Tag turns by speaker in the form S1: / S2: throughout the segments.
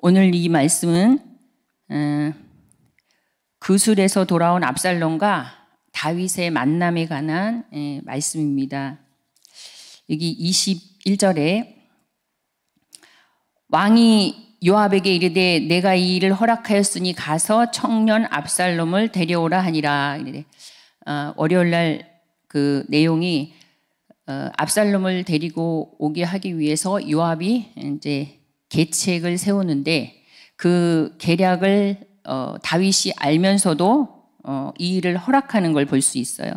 S1: 오늘 이 말씀은 그술에서 돌아온 압살롬과 다윗의 만남에 관한 말씀입니다. 여기 21절에 왕이 요압에게 이르되 내가 이 일을 허락하였으니 가서 청년 압살롬을 데려오라 하니라. 월요일 날 그 내용이 압살롬을 데리고 오게 하기 위해서 요압이 이제 계책을 세우는데 그 계략을 다윗이 알면서도 이 일을 허락하는 걸 볼 수 있어요.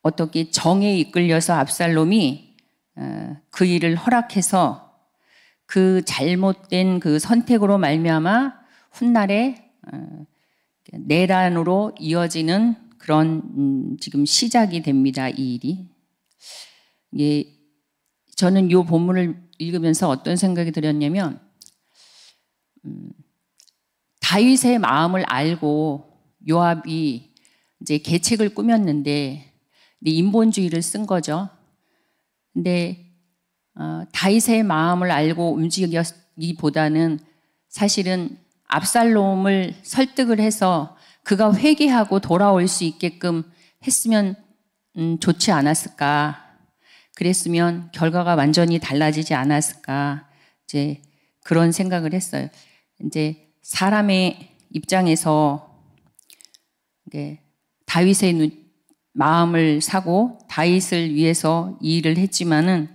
S1: 어떻게 정에 이끌려서 압살롬이 그 일을 허락해서 그 잘못된 그 선택으로 말미암아 훗날에 내란으로 이어지는 그런 지금 시작이 됩니다. 이 일이. 저는 이 본문을 읽으면서 어떤 생각이 들었냐면 다윗의 마음을 알고 요압이 이제 계책을 꾸몄는데 인본주의를 쓴 거죠. 근데 다윗의 마음을 알고 움직이기보다는 사실은 압살롬을 설득을 해서 그가 회개하고 돌아올 수 있게끔 했으면 좋지 않았을까. 그랬으면 결과가 완전히 달라지지 않았을까. 이제 그런 생각을 했어요. 이제 사람의 입장에서 다윗의 마음을 사고 다윗을 위해서 이 일을 했지만은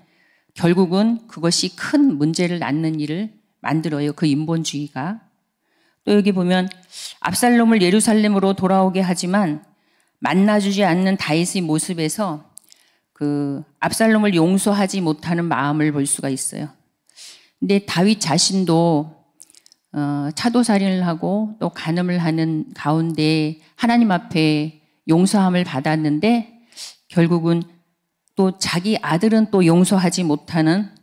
S1: 결국은 그것이 큰 문제를 낳는 일을 만들어요. 그 인본주의가. 또 여기 보면 압살롬을 예루살렘으로 돌아오게 하지만 만나주지 않는 다윗의 모습에서 그 압살롬을 용서하지 못하는 마음을 볼 수가 있어요. 근데 다윗 자신도 차도살인을 하고 또 간음을 하는 가운데 하나님 앞에 용서함을 받았는데 결국은 또 자기 아들은 또 용서하지 못하는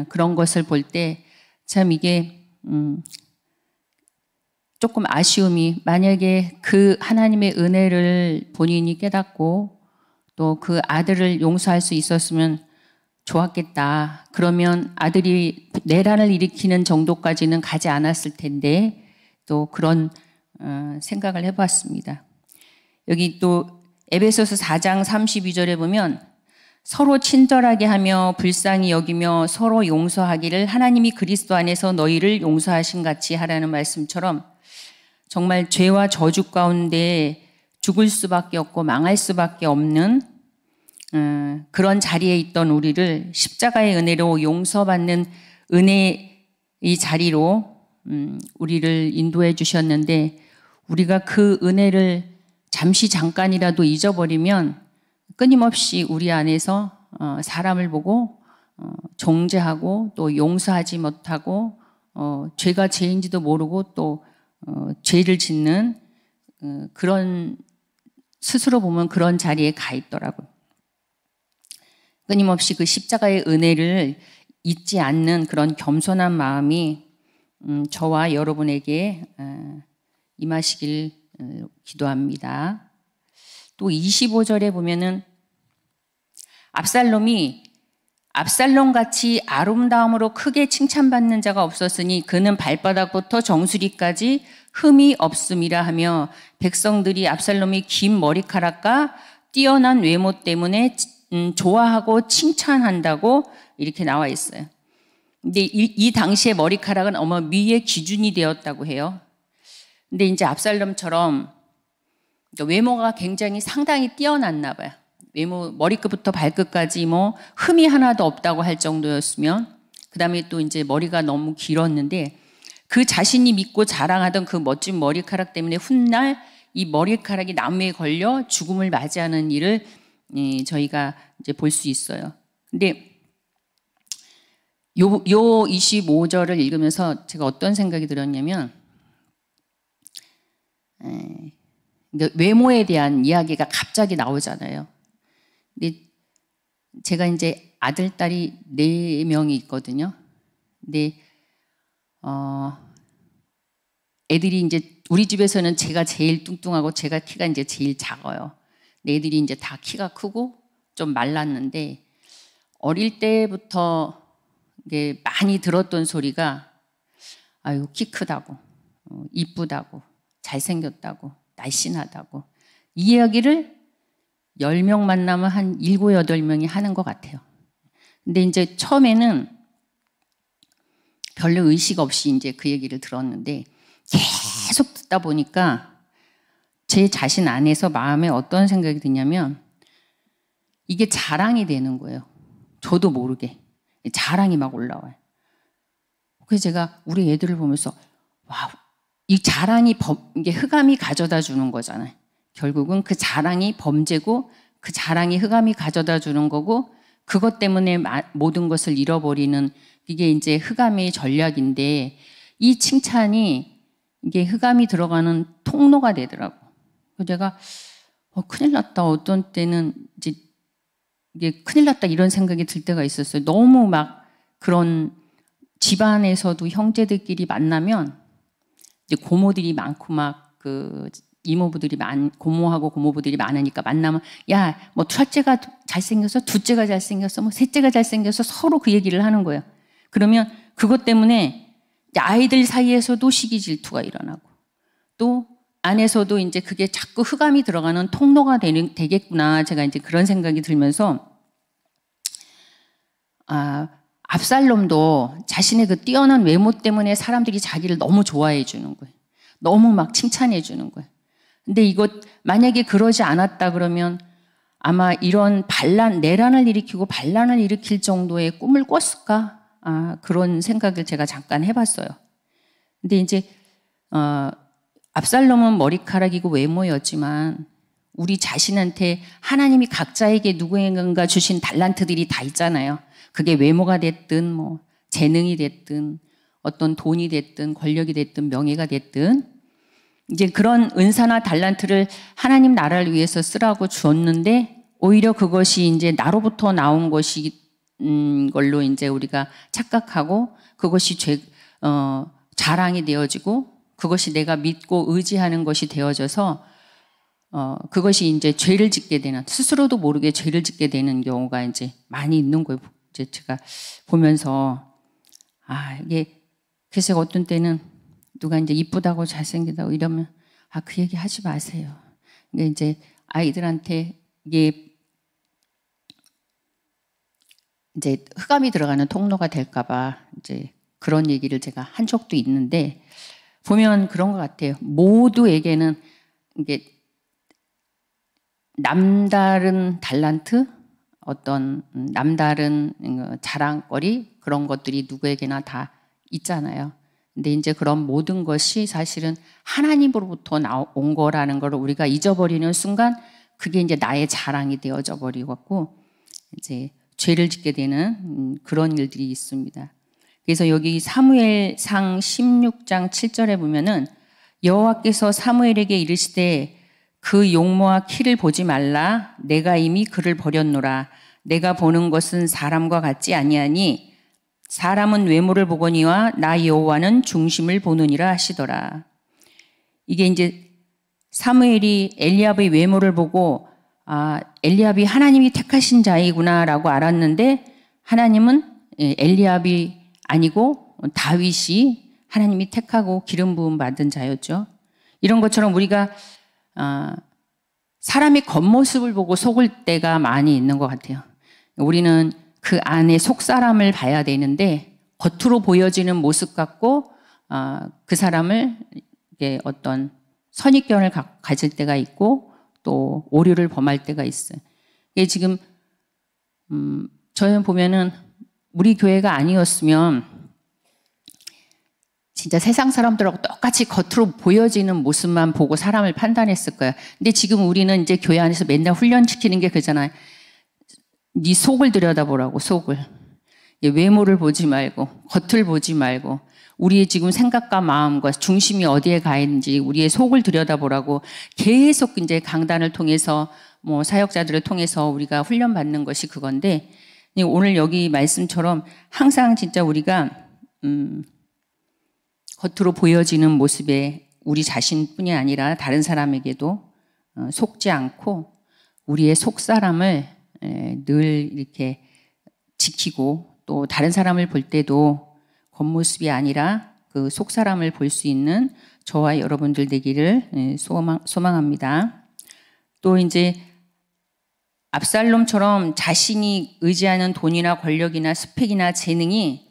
S1: 그런 것을 볼 때 참 이게 조금 아쉬움이, 만약에 그 하나님의 은혜를 본인이 깨닫고 또 그 아들을 용서할 수 있었으면 좋았겠다. 그러면 아들이 내란을 일으키는 정도까지는 가지 않았을 텐데 또 그런 생각을 해봤습니다. 여기 또 에베소서 4장 32절에 보면 서로 친절하게 하며 불쌍히 여기며 서로 용서하기를 하나님이 그리스도 안에서 너희를 용서하신 같이 하라는 말씀처럼 정말 죄와 저주 가운데 죽을 수밖에 없고 망할 수밖에 없는 그런 자리에 있던 우리를 십자가의 은혜로 용서받는 은혜의 자리로 우리를 인도해 주셨는데 우리가 그 은혜를 잠시 잠깐이라도 잊어버리면 끊임없이 우리 안에서 사람을 보고 정죄하고 또 용서하지 못하고 죄가 죄인지도 모르고 또 죄를 짓는 그런, 스스로 보면 그런 자리에 가 있더라고요. 끊임없이 그 십자가의 은혜를 잊지 않는 그런 겸손한 마음이 저와 여러분에게 임하시길 기도합니다. 또 25절에 보면은 압살롬같이 아름다움으로 크게 칭찬받는 자가 없었으니 그는 발바닥부터 정수리까지 흠이 없음이라 하며 백성들이 압살롬이 긴 머리카락과 뛰어난 외모 때문에 좋아하고 칭찬한다고 이렇게 나와 있어요. 근데 이 당시의 머리카락은 미의 기준이 되었다고 해요. 근데 이제 압살롬처럼 외모가 굉장히 상당히 뛰어났나 봐요. 외모, 머리끝부터 발끝까지 흠이 하나도 없다고 할 정도였으면, 그 다음에 또 이제 머리가 너무 길었는데 그 자신이 믿고 자랑하던 그 멋진 머리카락 때문에 훗날 이 머리카락이 나무에 걸려 죽음을 맞이하는 일을 저희가 이제 볼 수 있어요. 근데 요 25절을 읽으면서 제가 어떤 생각이 들었냐면, 외모에 대한 이야기가 갑자기 나오잖아요. 근데 제가 이제 아들, 딸이 4명이 있거든요. 근데 애들이 이제 우리 집에서는 제가 제일 뚱뚱하고 제가 키가 이제 제일 작아요. 애들이 이제 다 키가 크고 좀 말랐는데 어릴 때부터 이게 많이 들었던 소리가 아유 키 크다고, 이쁘다고, 잘생겼다고, 날씬하다고 이 이야기를 10명 만나면 한 7, 8명이 하는 것 같아요. 근데 이제 처음에는 별로 의식 없이 이제 그 얘기를 들었는데 계속 듣다 보니까 제 자신 안에서 마음에 어떤 생각이 드냐면 이게 자랑이 되는 거예요. 저도 모르게 자랑이 막 올라와요. 그래서 제가 우리 애들을 보면서 와, 이 자랑이 이게 흑암이 가져다 주는 거잖아요. 결국은 그 자랑이 범죄고 그 자랑이 흑암이 가져다 주는 거고 그것 때문에 모든 것을 잃어버리는 이게 이제 흑암의 전략인데 이 칭찬이 이게 흑암이 들어가는 통로가 되더라고. 그래서 제가 큰일 났다. 어떤 때는 이제 이게 큰일 났다 이런 생각이 들 때가 있었어요. 너무 막 그런 집안에서도 형제들끼리 만나면 이제 고모들이 많고 막 그 이모부들이 고모하고 고모부들이 많으니까 만나면 야, 뭐 첫째가 잘생겨서 둘째가 잘생겨서 뭐 셋째가 잘생겨서 서로 그 얘기를 하는 거예요. 그러면 그것 때문에 아이들 사이에서도 시기 질투가 일어나고 또 안에서도 이제 그게 자꾸 흑암이 들어가는 통로가 되겠구나. 제가 이제 그런 생각이 들면서 압살롬도 자신의 그 뛰어난 외모 때문에 사람들이 자기를 너무 좋아해 주는 거예요. 너무 막 칭찬해 주는 거예요. 근데 이거 만약에 그러지 않았다 그러면 아마 이런 내란을 일으키고 반란을 일으킬 정도의 꿈을 꿨을까? 그런 생각을 제가 잠깐 해봤어요. 근데 이제 압살롬은 머리카락이고 외모였지만 우리 자신한테 하나님이 각자에게 누구인가 주신 달란트들이 다 있잖아요. 그게 외모가 됐든 뭐 재능이 됐든 어떤 돈이 됐든 권력이 됐든 명예가 됐든 이제 그런 은사나 달란트를 하나님 나라를 위해서 쓰라고 주었는데 오히려 그것이 이제 나로부터 나온 것이 걸로 이제 우리가 착각하고 그것이 자랑이 되어지고 그것이 내가 믿고 의지하는 것이 되어져서 그것이 이제 죄를 짓게 되는 스스로도 모르게 죄를 짓게 되는 경우가 이제 많이 있는 거예요. 이제 제가 보면서 이게 그래서 어떤 때는 누가 이제 이쁘다고 잘생기다고 이러면 그 얘기 하지 마세요. 그러니까 이제 아이들한테 이게 이제 흑암이 들어가는 통로가 될까봐 이제 그런 얘기를 제가 한 적도 있는데 보면 그런 것 같아요. 모두에게는 이게 남다른 달란트, 어떤 남다른 자랑거리 그런 것들이 누구에게나 다 있잖아요. 근데 이제 그런 모든 것이 사실은 하나님으로부터 온 거라는 걸 우리가 잊어버리는 순간 그게 이제 나의 자랑이 되어져 버리고 이제 죄를 짓게 되는 그런 일들이 있습니다. 그래서 여기 사무엘상 16장 7절에 보면은 여호와께서 사무엘에게 이르시되 그 용모와 키를 보지 말라. 내가 이미 그를 버렸노라. 내가 보는 것은 사람과 같지 아니하니 사람은 외모를 보거니와 나 여호와는 중심을 보느니라 하시더라. 이게 이제 사무엘이 엘리압의 외모를 보고 엘리압이 하나님이 택하신 자이구나라고 알았는데 하나님은 엘리압이 아니고 다윗이 하나님이 택하고 기름 부음 받은 자였죠. 이런 것처럼 우리가 사람의 겉모습을 보고 속을 때가 많이 있는 것 같아요. 우리는 그 안에 속사람을 봐야 되는데 겉으로 보여지는 모습 갖고 그 사람을 어떤 선입견을 가질 때가 있고 또 오류를 범할 때가 있어요. 이게 지금 저는 보면은 우리 교회가 아니었으면 진짜 세상 사람들하고 똑같이 겉으로 보여지는 모습만 보고 사람을 판단했을 거예요. 근데 지금 우리는 이제 교회 안에서 맨날 훈련시키는 게 그잖아요. 네 속을 들여다보라고, 속을. 외모를 보지 말고 겉을 보지 말고 우리의 지금 생각과 마음과 중심이 어디에 가 있는지 우리의 속을 들여다보라고 계속 이제 강단을 통해서 뭐 사역자들을 통해서 우리가 훈련받는 것이 그건데 오늘 여기 말씀처럼 항상 진짜 우리가 겉으로 보여지는 모습에 우리 자신뿐이 아니라 다른 사람에게도 속지 않고 우리의 속사람을 늘 이렇게 지키고 또 다른 사람을 볼 때도 겉모습이 아니라 그 속사람을 볼 수 있는 저와 여러분들 되기를 소망합니다. 또 이제 압살롬처럼 자신이 의지하는 돈이나 권력이나 스펙이나 재능이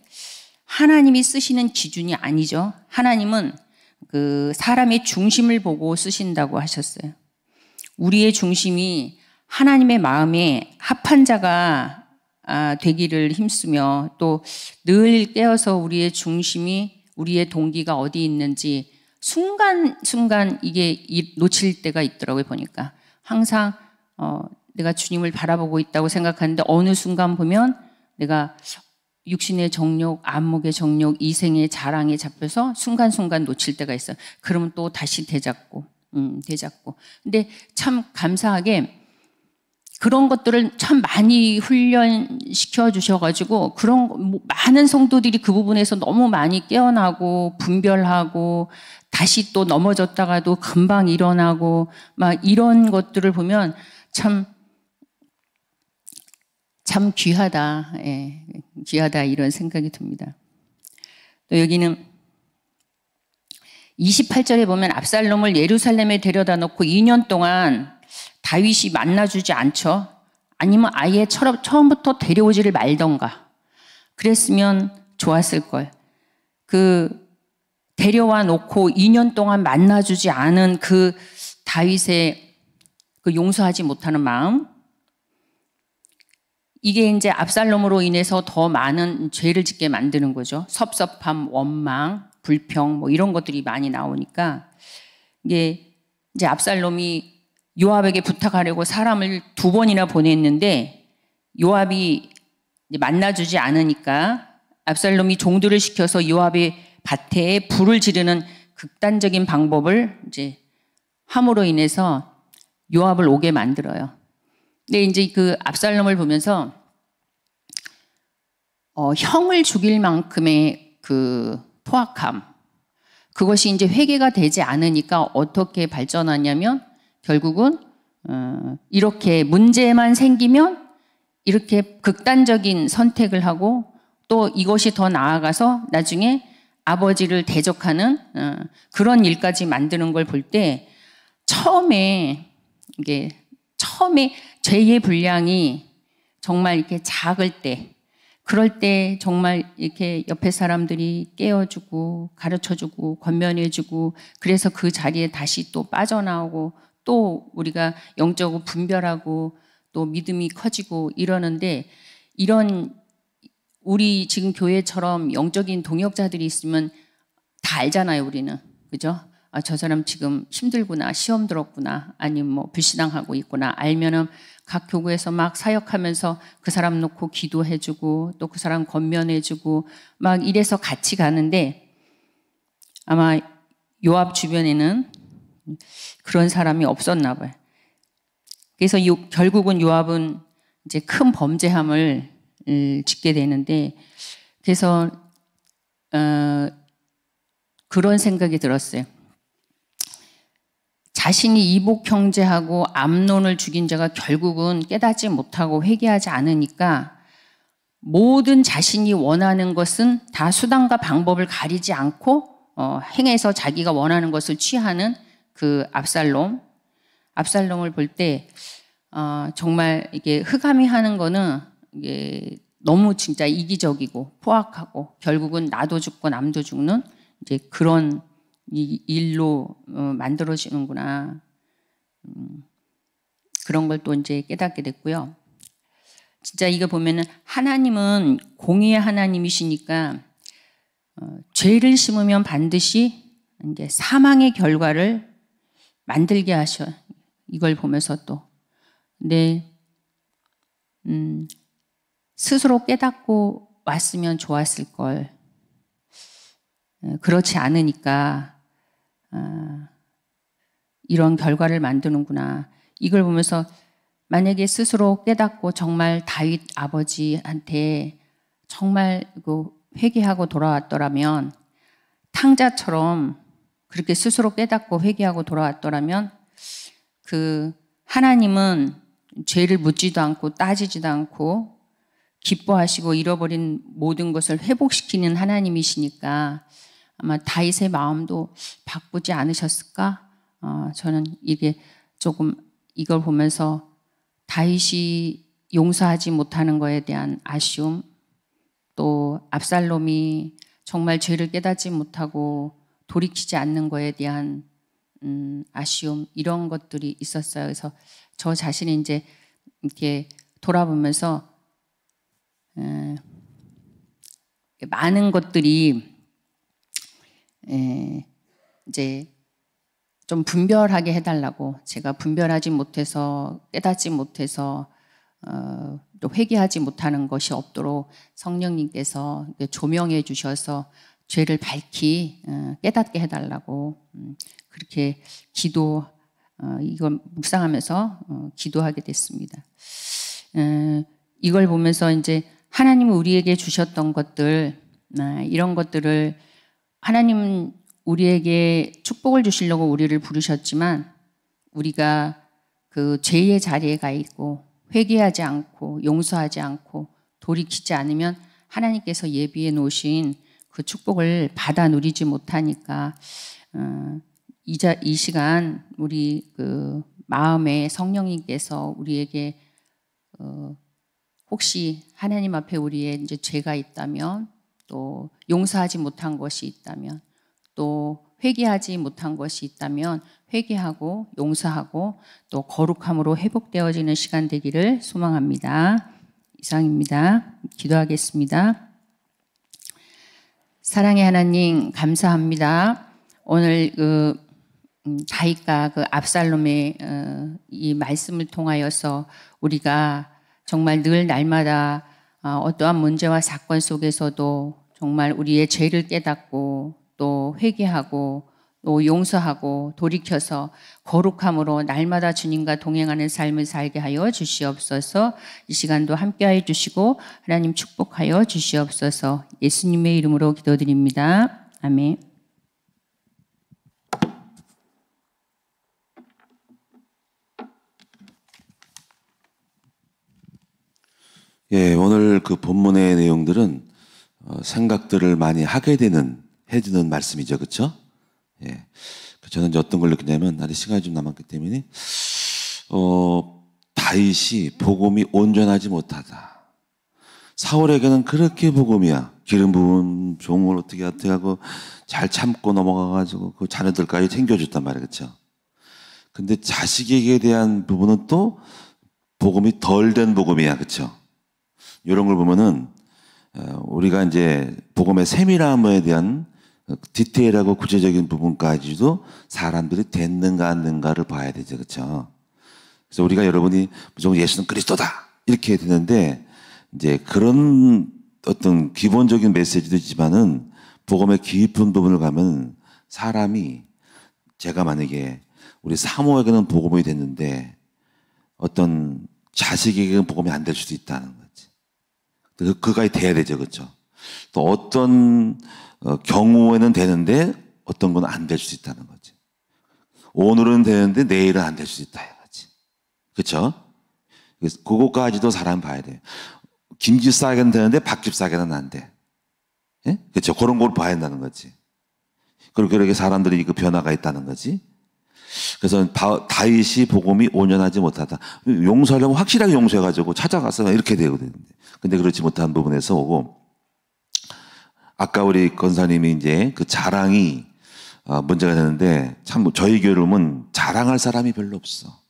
S1: 하나님이 쓰시는 기준이 아니죠. 하나님은 그 사람의 중심을 보고 쓰신다고 하셨어요. 우리의 중심이 하나님의 마음에 합한 자가 되기를 힘쓰며 또 늘 깨어서 우리의 중심이 우리의 동기가 어디 있는지 순간순간 이게 놓칠 때가 있더라고요. 보니까 항상 내가 주님을 바라보고 있다고 생각하는데 어느 순간 보면 내가 육신의 정욕, 안목의 정욕, 이생의 자랑에 잡혀서 순간순간 놓칠 때가 있어요. 그러면 또 다시 되잡고. 근데 참 감사하게 그런 것들을 참 많이 훈련시켜 주셔가지고 많은 성도들이 그 부분에서 너무 많이 깨어나고 분별하고 다시 또 넘어졌다가도 금방 일어나고 막 이런 것들을 보면 참 귀하다. 예, 귀하다 이런 생각이 듭니다. 또 여기는 28절에 보면 압살롬을 예루살렘에 데려다 놓고 2년 동안 다윗이 만나주지 않죠. 아니면 아예 처음부터 데려오지를 말던가. 그랬으면 좋았을 걸. 그 데려와 놓고 2년 동안 만나주지 않은 그 다윗의 그 용서하지 못하는 마음. 이게 이제 압살롬으로 인해서 더 많은 죄를 짓게 만드는 거죠. 섭섭함, 원망, 불평 뭐 이런 것들이 많이 나오니까 이게 이제 압살롬이 요압에게 부탁하려고 사람을 2번이나 보냈는데 요압이 만나주지 않으니까 압살롬이 종들을 시켜서 요압의 밭에 불을 지르는 극단적인 방법을 이제 함으로 인해서 요압을 오게 만들어요. 근데 이제 그 압살롬을 보면서 형을 죽일 만큼의 그 포악함, 그것이 이제 회개가 되지 않으니까 어떻게 발전하냐면 결국은 이렇게 문제만 생기면 이렇게 극단적인 선택을 하고 또 이것이 더 나아가서 나중에 아버지를 대적하는 그런 일까지 만드는 걸 볼 때 처음에 죄의 분량이 정말 이렇게 작을 때 그럴 때 정말 이렇게 옆에 사람들이 깨워주고 가르쳐주고 권면해주고 그래서 그 자리에 다시 또 빠져나오고 또 우리가 영적으로 분별하고 또 믿음이 커지고 이러는데 이런 우리 지금 교회처럼 영적인 동역자들이 있으면 다 알잖아요, 우리는. 그죠? 저 사람 지금 힘들구나, 시험 들었구나, 아니면 뭐 불신앙하고 있구나 알면은 각 교구에서 막 사역하면서 그 사람 놓고 기도해주고 또 그 사람 권면해주고 막 이래서 같이 가는데 아마 요압 주변에는 그런 사람이 없었나 봐요. 그래서 결국은 요압은 이제 큰 범죄함을 짓게 되는데 그래서 그런 생각이 들었어요. 자신이 이복 형제하고 암논을 죽인 자가 결국은 깨닫지 못하고 회개하지 않으니까 모든 자신이 원하는 것은 다 수단과 방법을 가리지 않고 행해서 자기가 원하는 것을 취하는 그 압살롬을 볼 때 정말 이게 흑암이 하는 거는 이게 너무 진짜 이기적이고 포악하고 결국은 나도 죽고 남도 죽는 이제 그런 일로 만들어지는구나. 그런 걸 또 이제 깨닫게 됐고요. 진짜 이거 보면은 하나님은 공의의 하나님이시니까 죄를 심으면 반드시 이제 사망의 결과를 만들게 하셔. 이걸 보면서 또. 근데 스스로 깨닫고 왔으면 좋았을 걸. 그렇지 않으니까 이런 결과를 만드는구나. 이걸 보면서 만약에 스스로 깨닫고 정말 다윗 아버지한테 정말 회개하고 돌아왔더라면 탕자처럼 그렇게 스스로 깨닫고 회개하고 돌아왔더라면 그 하나님은 죄를 묻지도 않고 따지지도 않고 기뻐하시고 잃어버린 모든 것을 회복시키는 하나님이시니까 아마 다윗의 마음도 바꾸지 않으셨을까? 저는 이게 조금 이걸 보면서 다윗이 용서하지 못하는 것에 대한 아쉬움, 또 압살롬이 정말 죄를 깨닫지 못하고 돌이키지 않는 것에 대한 아쉬움, 이런 것들이 있었어요. 그래서 저 자신이 이제 이렇게 돌아보면서 많은 것들이 이제 좀 분별하게 해달라고, 제가 분별하지 못해서 깨닫지 못해서 또 회개하지 못하는 것이 없도록 성령님께서 조명해 주셔서 죄를 밝히 깨닫게 해달라고 그렇게 이걸 묵상하면서 기도하게 됐습니다. 이걸 보면서 이제 하나님은 우리에게 주셨던 것들, 이런 것들을 하나님은 우리에게 축복을 주시려고 우리를 부르셨지만 우리가 그 죄의 자리에 가 있고 회개하지 않고 용서하지 않고 돌이키지 않으면 하나님께서 예비해 놓으신 그 축복을 받아 누리지 못하니까 이 시간 우리 그 마음에 성령님께서 우리에게 혹시 하나님 앞에 우리의 이제 죄가 있다면, 또 용서하지 못한 것이 있다면, 또 회개하지 못한 것이 있다면 회개하고 용서하고 또 거룩함으로 회복되어지는 시간 되기를 소망합니다. 이상입니다. 기도하겠습니다. 사랑의 하나님, 감사합니다. 오늘 다윗과 그 압살롬의 이 말씀을 통하여서 우리가 정말 늘 날마다 어떠한 문제와 사건 속에서도 정말 우리의 죄를 깨닫고 또 회개하고 또 용서하고 돌이켜서 거룩함으로 날마다 주님과 동행하는 삶을 살게 하여 주시옵소서. 이 시간도 함께하여 주시고 하나님 축복하여 주시옵소서. 예수님의 이름으로 기도드립니다. 아멘.
S2: 예, 오늘 그 본문의 내용들은 생각들을 많이 해주는 말씀이죠. 그렇죠? 예. 저는 이제 어떤 걸 느끼냐면, 아직 시간이 좀 남았기 때문에, 다윗이 복음이 온전하지 못하다. 사울에게는 그렇게 복음이야. 기름 부은 종을 어떻게 하고 잘 참고 넘어가가지고 그 자녀들까지 챙겨줬단 말이에요. 그렇죠? 근데 자식에게 대한 부분은 또 복음이 덜 된 복음이야. 그렇죠? 이런 걸 보면은 우리가 이제 복음의 세밀함에 대한 디테일하고 구체적인 부분까지도 사람들이 됐는가 안 됐는가를 봐야 되죠. 그렇죠? 그래서 우리가 여러분이 무조건 예수는 그리스도다 이렇게 되는데, 이제 그런 어떤 기본적인 메시지도 있지만은 복음의 깊은 부분을 가면 사람이, 제가 만약에 우리 사모에게는 복음이 됐는데 어떤 자식에게는 복음이 안 될 수도 있다는 거지. 그까지 돼야 되죠. 그렇죠? 또 어떤 경우에는 되는데 어떤 건 안 될 수 있다는 거지. 오늘은 되는데 내일은 안 될 수 있다 이거지. 그렇죠? 그거까지도 사람 봐야 돼. 김집사에게는 되는데 박집사에게는 안 돼. 예? 그렇죠? 그런 걸 봐야 한다는 거지. 그렇게 사람들이 그 변화가 있다는 거지. 그래서 다윗이 복음이 온전하지 못하다. 용서하려면 확실하게 용서해가지고 찾아가서 이렇게 되거든요. 근데 그렇지 못한 부분에서 오고, 아까 우리 권사님이 이제 그 자랑이 문제가 되는데, 참 저희 교회를 보면 자랑할 사람이 별로 없어.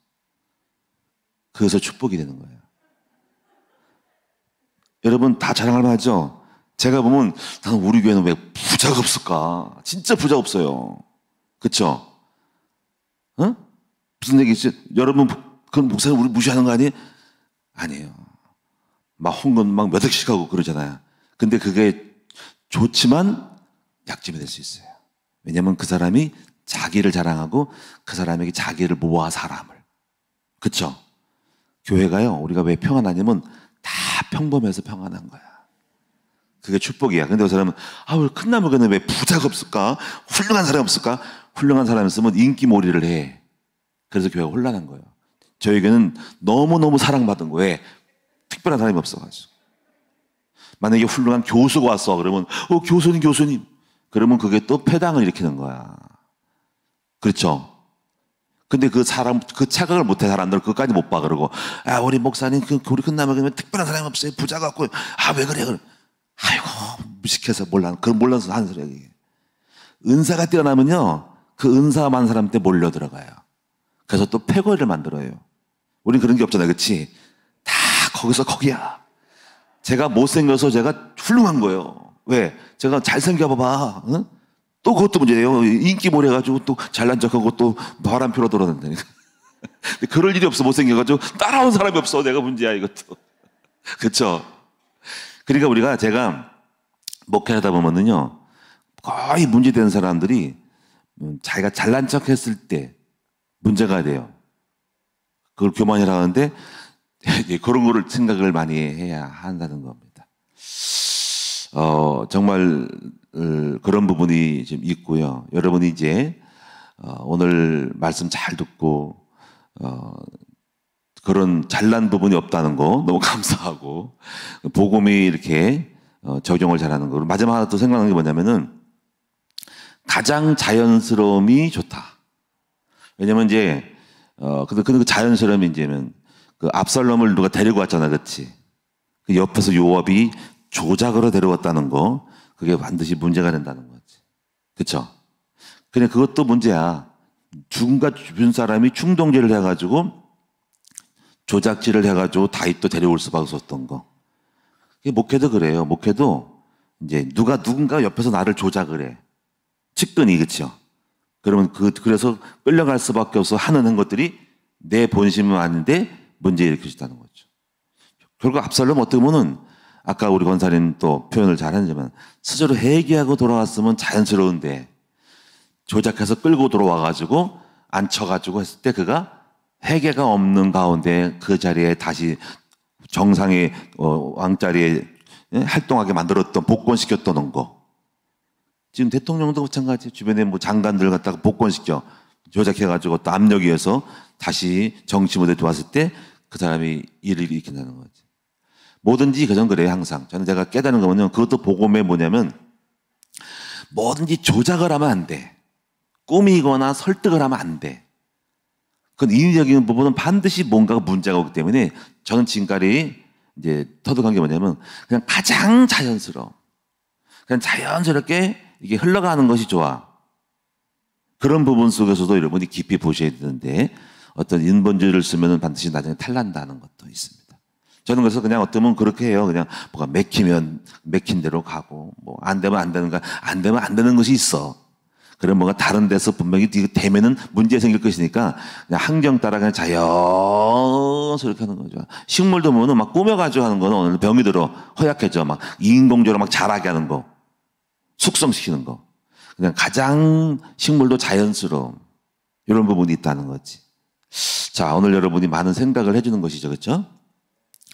S2: 그래서 축복이 되는 거예요. 여러분 다 자랑할 만하죠? 제가 보면 나는 우리 교회는 왜 부자가 없을까? 진짜 부자 없어요. 그렇죠? 어? 무슨 얘기지? 여러분 그건 목사님 우리 무시하는 거 아니에요? 아니에요. 막 헌금 막 몇 억씩 하고 그러잖아요. 근데 그게 좋지만 약점이 될 수 있어요. 왜냐하면 그 사람이 자기를 자랑하고 그 사람에게 자기를 모아 사람을. 그렇죠? 교회가요, 우리가 왜 평안하냐면 다 평범해서 평안한 거야. 그게 축복이야. 근데 그 사람은 왜 큰 나무에는 왜 부자가 없을까? 훌륭한 사람이 없을까? 훌륭한 사람이 있으면 인기몰이를 해. 그래서 교회가 혼란한 거예요. 저에게는 너무너무 사랑받은 거예요. 특별한 사람이 없어가지고. 만약에 훌륭한 교수가 왔어 그러면 교수님 그러면 그게 또 패당을 일으키는 거야. 그렇죠? 근데 그 사람, 그 착각을 못해 사람들 그것까지 못 봐. 그러고, 아, 우리 목사님, 우리 끝나면 그러면 특별한 사람이 없어요. 부자 같고, 아, 왜 그래? 아이고, 무식해서 몰라서 하는 소리야, 이게. 은사가 뛰어나면요, 그 은사 많은 사람 때 몰려 들어가요. 그래서 또 패거리를 만들어요. 우린 그런 게 없잖아요. 그치? 다 거기서 거기야. 제가 못생겨서 제가 훌륭한 거예요. 왜? 제가 잘생겨봐봐. 응? 또 그것도 문제예요. 인기몰이 해가지고 또 잘난 척하고 또 바람 피러 돌아다닌다니까. 그럴 일이 없어. 못생겨가지고 따라온 사람이 없어. 내가 문제야, 이것도. 그쵸? 그러니까 제가 목회하다 보면은요, 거의 문제된 사람들이 자기가 잘난 척 했을 때 문제가 돼요. 그걸 교만이라 하는데, 그런 거를 생각을 많이 해야 한다는 겁니다. 정말, 그런 부분이 좀 있고요. 여러분이 이제, 오늘 말씀 잘 듣고, 그런 잘난 부분이 없다는 거 너무 감사하고, 복음이 이렇게, 적용을 잘하는 거. 마지막 하나 또 생각나는 게 뭐냐면은, 가장 자연스러움이 좋다. 왜냐면 이제, 근데 그 자연스러움이 이제는, 그 압살롬을 누가 데리고 왔잖아, 그렇지? 그 옆에서 요압이 조작으로 데려왔다는 거, 그게 반드시 문제가 된다는 거지. 그쵸? 근데 그것도 문제야. 죽음과 죽은 사람이 충동질을 해가지고, 조작질을 해가지고 다윗도 데려올 수밖에 없었던 거. 목회도 그래요. 목회도 이제 누군가 옆에서 나를 조작을 해. 측근이, 그쵸? 그러면 그래서 끌려갈 수밖에 없어 하는 것들이 내 본심은 아닌데 문제 일으켜준다는 거죠. 결국 압살롬 어떻게 보면은 아까 우리 권사님 또 표현을 잘 하지만 스스로 회개하고 돌아왔으면 자연스러운데 조작해서 끌고 들어와가지고 앉혀가지고 했을 때 그가 회개가 없는 가운데 그 자리에 다시 정상의 왕자리에 활동하게 만들었던 복권시켰던 거. 지금 대통령도 마찬가지. 주변에 뭐 장관들 갖다가 복권시켜 조작해가지고 또 압력에 의해서 다시 정치 무대에 들어왔을 때 그 사람이 일을 일으킨다는 거지. 뭐든지 그전 그래요, 항상. 저는 제가 깨달은 거는요, 그것도 복음에 뭐냐면, 뭐든지 조작을 하면 안 돼. 꾸미거나 설득을 하면 안 돼. 그건 인위적인 부분은 반드시 뭔가가 문제가 오기 때문에 저는 지금까지 이제 터득한 게 뭐냐면, 그냥 가장 자연스러워. 그냥 자연스럽게 이게 흘러가는 것이 좋아. 그런 부분 속에서도 여러분이 깊이 보셔야 되는데, 어떤 인본주의를 쓰면 반드시 나중에 탈난다는 것도 있습니다. 저는 그래서 그냥 어쩌면 그렇게 해요. 그냥 뭐가 맥히면 맥힌 대로 가고, 뭐 안 되면 안 되는가, 안 되면 안 되는 것이 있어. 그럼 뭔가 다른 데서 분명히 되면은 문제 생길 것이니까 그냥 환경 따라 그냥 자연스럽게 하는 거죠. 식물도 보면 막 꾸며가지고 하는 거는 오늘 병이 들어 허약해져. 막 인공적으로 막 자라게 하는 거. 숙성시키는 거. 그냥 가장 식물도 자연스러움. 이런 부분이 있다는 거지. 자, 오늘 여러분이 많은 생각을 해주는 것이죠. 그렇죠?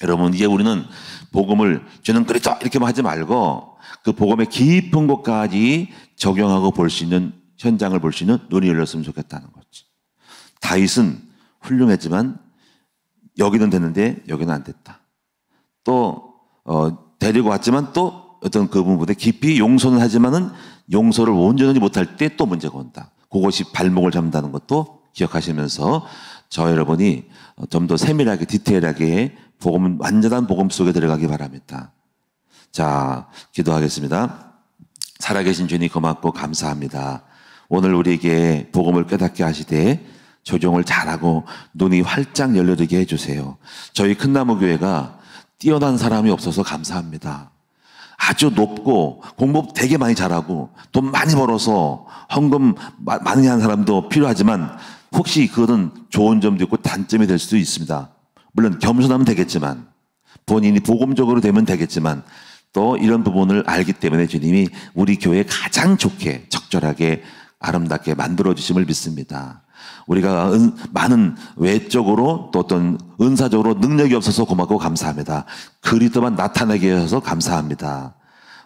S2: 여러분, 이제 우리는 복음을 저는 그랬죠 이렇게만 하지 말고 그 복음의 깊은 곳까지 적용하고 볼 수 있는 현장을 볼 수 있는 눈이 열렸으면 좋겠다는 거지. 다윗은 훌륭했지만 여기는 됐는데 여기는 안 됐다. 또 데리고 왔지만 또 어떤 그 부분에 깊이 용서는 하지만은 용서를 온전히 못할 때 또 문제가 온다. 그것이 발목을 잡는다는 것도 기억하시면서 저 여러분이 좀 더 세밀하게 디테일하게 복음, 완전한 복음 속에 들어가기 바랍니다. 자, 기도하겠습니다. 살아계신 주님 고맙고 감사합니다. 오늘 우리에게 복음을 깨닫게 하시되 적용을 잘하고 눈이 활짝 열려지게 해주세요. 저희 큰나무교회가 뛰어난 사람이 없어서 감사합니다. 아주 높고 공부 되게 많이 잘하고 돈 많이 벌어서 헌금 많이 하는 사람도 필요하지만 혹시 그거는 좋은 점도 있고 단점이 될 수도 있습니다. 물론 겸손하면 되겠지만 본인이 복음적으로 되면 되겠지만 또 이런 부분을 알기 때문에 주님이 우리 교회에 가장 좋게 적절하게 아름답게 만들어주심을 믿습니다. 우리가 많은 외적으로 또 어떤 은사적으로 능력이 없어서 고맙고 감사합니다. 그리스도만 나타나게 해서 감사합니다.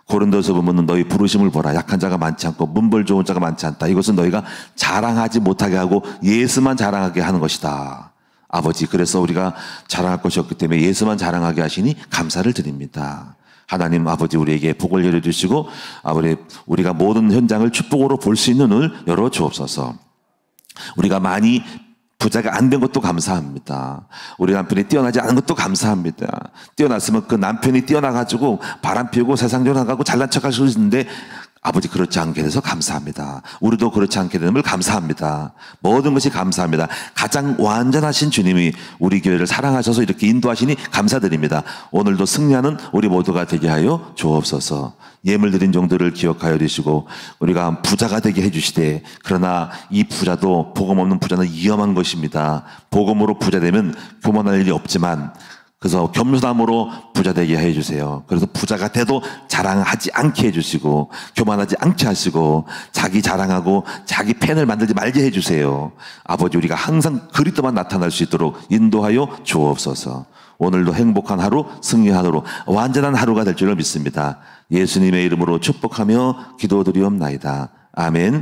S2: 고린도서 보면 너희 부르심을 보라. 약한 자가 많지 않고 문벌 좋은 자가 많지 않다. 이것은 너희가 자랑하지 못하게 하고 예수만 자랑하게 하는 것이다. 아버지, 그래서 우리가 자랑할 것이 없기 때문에 예수만 자랑하게 하시니 감사를 드립니다. 하나님 아버지 우리에게 복을 열어주시고 아버지 우리가 모든 현장을 축복으로 볼 수 있는 눈을 열어주옵소서. 우리가 많이 부자가 안 된 것도 감사합니다. 우리 남편이 뛰어나지 않은 것도 감사합니다. 뛰어났으면 그 남편이 뛰어나가지고 바람 피우고 세상 전화가고 잘난 척할 수 있는데 아버지 그렇지 않게 돼서 감사합니다. 우리도 그렇지 않게 됨을 감사합니다. 모든 것이 감사합니다. 가장 완전하신 주님이 우리 교회를 사랑하셔서 이렇게 인도하시니 감사드립니다. 오늘도 승리하는 우리 모두가 되게 하여 주옵소서. 예물 드린 종들을 기억하여 주시고 우리가 부자가 되게 해주시되 그러나 이 부자도 복음 없는 부자는 위험한 것입니다. 복음으로 부자 되면 교만할 일이 없지만 그래서 겸손함으로 부자 되게 해주세요. 그래서 부자가 돼도 자랑하지 않게 해주시고 교만하지 않게 하시고 자기 자랑하고 자기 팬을 만들지 말게 해주세요. 아버지 우리가 항상 그리스도만 나타날 수 있도록 인도하여 주옵소서. 오늘도 행복한 하루, 승리한 하루, 완전한 하루가 될 줄을 믿습니다. 예수님의 이름으로 축복하며 기도드리옵나이다. 아멘.